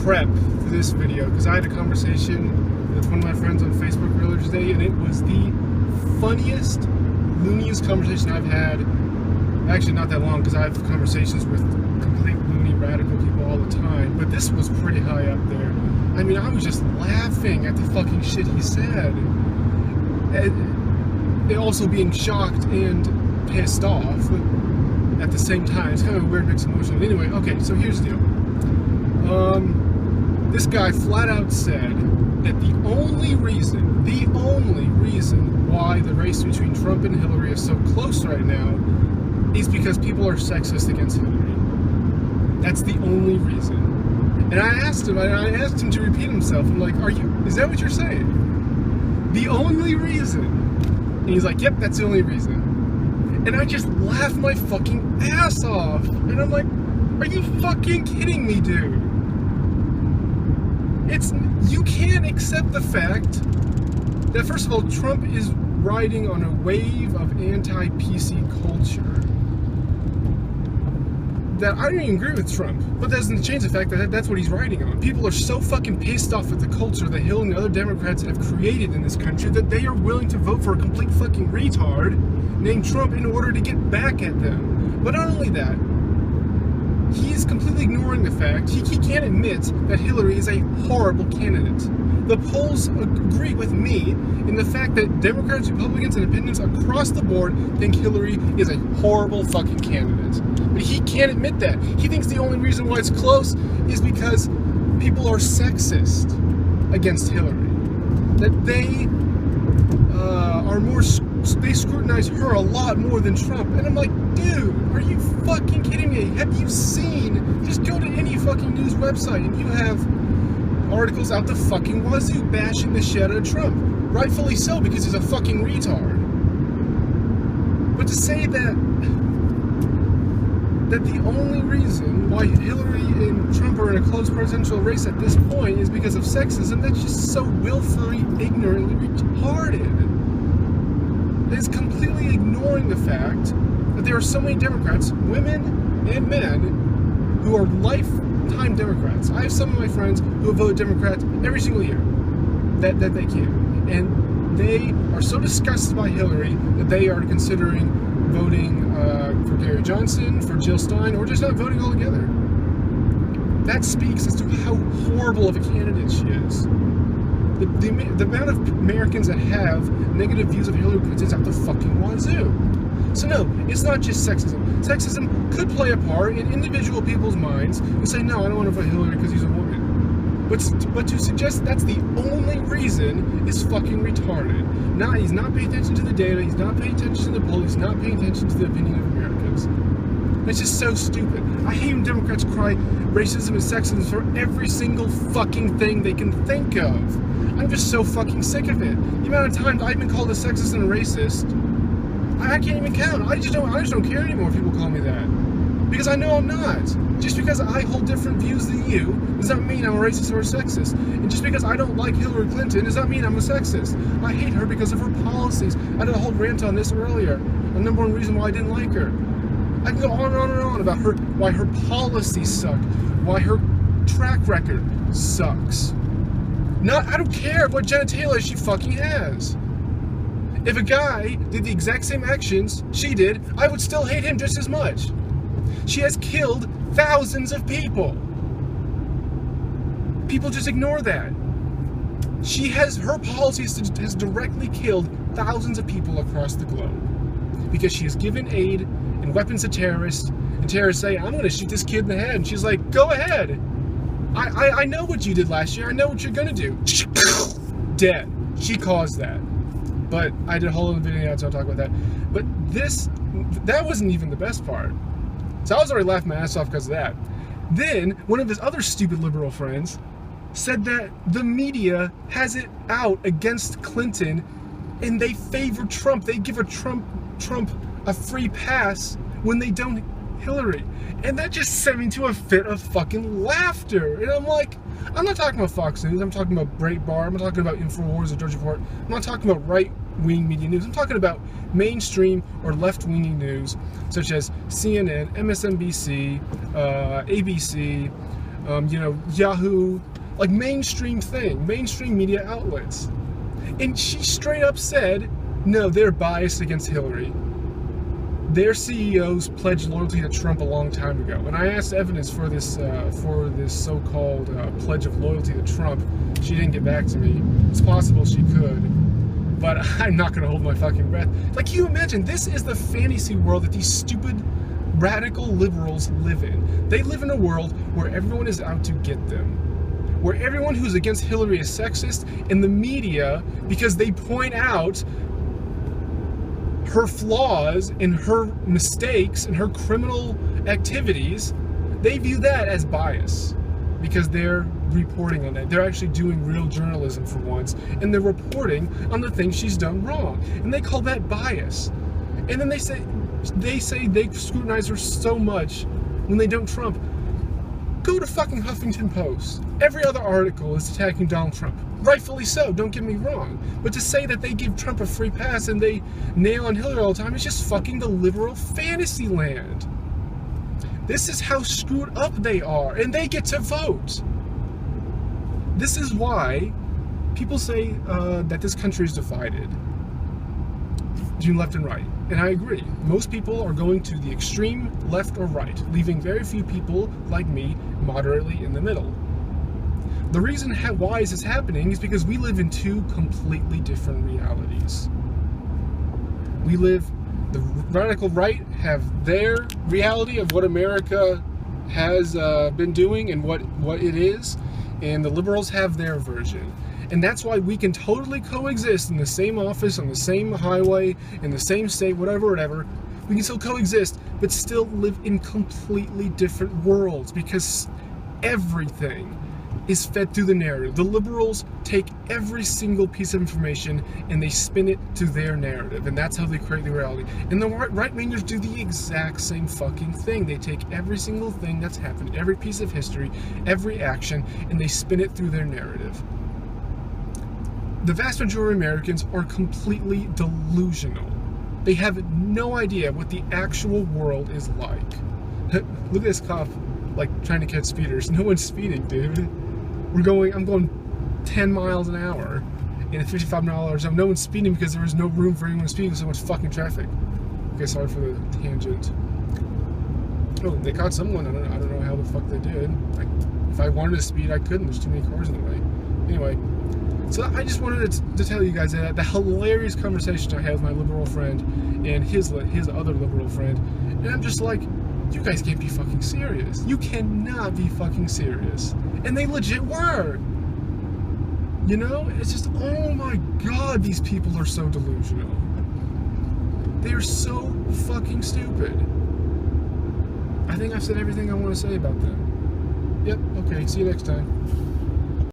prep for this video because I had a conversation with one of my friends on Facebook earlier today, and it was the funniest, looniest conversation I've had. Actually, not that long, because I have conversations with complete loony, radical people all the time, but this was pretty high up there. I mean, I was just laughing at the fucking shit he said. And also being shocked and pissed off at the same time. It's kind of a weird mix of emotions. Anyway, okay, so here's the deal. This guy flat out said that the only reason why the race between Trump and Hillary is so close right now is because people are sexist against Hillary. That's the only reason. And I asked him to repeat himself. I'm like, is that what you're saying? The only reason? And he's like, yep, that's the only reason. And I just laughed my fucking ass off. And I'm like, are you fucking kidding me, dude? You can't accept the fact that, first of all, Trump is riding on a wave of anti-PC culture. That I don't even agree with Trump, but that doesn't change the fact that that's what he's riding on. People are so fucking pissed off with the culture that Hill and the other Democrats have created in this country that they are willing to vote for a complete fucking retard named Trump in order to get back at them. But not only that, he's completely ignoring the fact, he can't admit that Hillary is a horrible candidate. The polls agree with me in the fact that Democrats, Republicans, and Independents across the board think Hillary is a horrible fucking candidate. But he can't admit that. He thinks the only reason why it's close is because people are sexist against Hillary. That they they scrutinize her a lot more than Trump. And I'm like, dude, are you fucking kidding me? Have you seen, just go to any fucking news website and you have articles out the fucking wazoo bashing the shit out of Trump. Rightfully so, because he's a fucking retard. But to say that the only reason why Hillary and Trump are in a close presidential race at this point is because of sexism, that's just so willfully, ignorantly retarded. It's completely ignoring the fact that there are so many Democrats, women and men, who are lifetime Democrats. I have some of my friends who have voted Democrat every single year that they can. And they are so disgusted by Hillary that they are considering voting for Gary Johnson, for Jill Stein, or just not voting altogether. That speaks as to how horrible of a candidate she is. The amount of Americans that have negative views of Hillary Clinton is out the fucking wazoo. So no, it's not just sexism. Sexism could play a part in individual people's minds who say, no, I don't want to vote Hillary because he's a woman. But to suggest that's the only reason is fucking retarded. Now, he's not paying attention to the data, he's not paying attention to the polls, he's not paying attention to the opinion of Americans. It's just so stupid. I hate when Democrats cry racism and sexism for every single fucking thing they can think of. I'm just so fucking sick of it. The amount of times I've been called a sexist and a racist, I can't even count. I just don't care anymore if people call me that. Because I know I'm not. Just because I hold different views than you does not mean I'm a racist or a sexist. And just because I don't like Hillary Clinton does not mean I'm a sexist. I hate her because of her policies. I did a whole rant on this earlier. The number one reason why I didn't like her. I can go on and on and on about why her policies suck, why her track record sucks. I don't care what genitalia she fucking has. If a guy did the exact same actions she did, I would still hate him just as much. She has killed thousands of people. People just ignore that. Her policies has directly killed thousands of people across the globe. Because she has given aid and weapons to terrorists, and terrorists say, I'm going to shoot this kid in the head. And she's like, go ahead. I know what you did last year. I know what you're going to do. Dead. She caused that. But I did a whole other video, so I'll talk about that. But that wasn't even the best part. So I was already laughing my ass off because of that. Then, one of his other stupid liberal friends said that the media has it out against Clinton and they favor Trump. They give Trump a free pass when they don't Hillary. And that just sent me to a fit of fucking laughter. And I'm like, I'm not talking about Fox News, I'm talking about Breitbart, I'm not talking about InfoWars or Georgia Report, I'm not talking about right-wing media news, I'm talking about mainstream or left-wing news, such as CNN, MSNBC, ABC, Yahoo, like mainstream media outlets. And she straight up said, no, they're biased against Hillary. Their CEOs pledged loyalty to Trump a long time ago. And I asked evidence for this so-called pledge of loyalty to Trump. She didn't get back to me. It's possible she could, but I'm not going to hold my fucking breath. Like, can you imagine? This is the fantasy world that these stupid radical liberals live in. They live in a world where everyone is out to get them. Where everyone who's against Hillary is sexist, and the media, because they point out her flaws and her mistakes and her criminal activities, they view that as bias because they're reporting on that. They're actually doing real journalism for once, and they're reporting on the things she's done wrong, and they call that bias. And then they say they scrutinize her so much when they don't Trump. Go to fucking Huffington Post. Every other article is attacking Donald Trump. Rightfully so, don't get me wrong. But to say that they give Trump a free pass and they nail on Hillary all the time is just fucking the liberal fantasy land. This is how screwed up they are, and they get to vote. This is why people say that this country is divided between left and right. And I agree. Most people are going to the extreme left or right, leaving very few people like me moderately in the middle. The reason why is this happening is because we live in two completely different realities. The radical right have their reality of what America has been doing and what it is, and the liberals have their version. And that's why we can totally coexist in the same office, on the same highway, in the same state, whatever. We can still coexist, but still live in completely different worlds because everything is fed through the narrative. The liberals take every single piece of information and they spin it to their narrative, and that's how they create the reality. And the right-wingers do the exact same fucking thing. They take every single thing that's happened, every piece of history, every action, and they spin it through their narrative. The vast majority of Americans are completely delusional. They have no idea what the actual world is like. Look at this cop, like, trying to catch speeders. No one's speeding, dude. I'm going 10 miles an hour in a 55-mile-an-hour zone. No one's speeding because there is no room for anyone to speed because so much fucking traffic. Okay, sorry for the tangent. Oh, they caught someone. I don't know how the fuck they did. If I wanted to speed, I couldn't. There's too many cars in the way. Anyway. So I just wanted to tell you guys that the hilarious conversation I had with my liberal friend and his other liberal friend, and I'm just like, you guys can't be fucking serious. You cannot be fucking serious. And they legit were. You know, it's just, oh my god, these people are so delusional. They are so fucking stupid. I think I've said everything I want to say about them. Yep, okay, see you next time.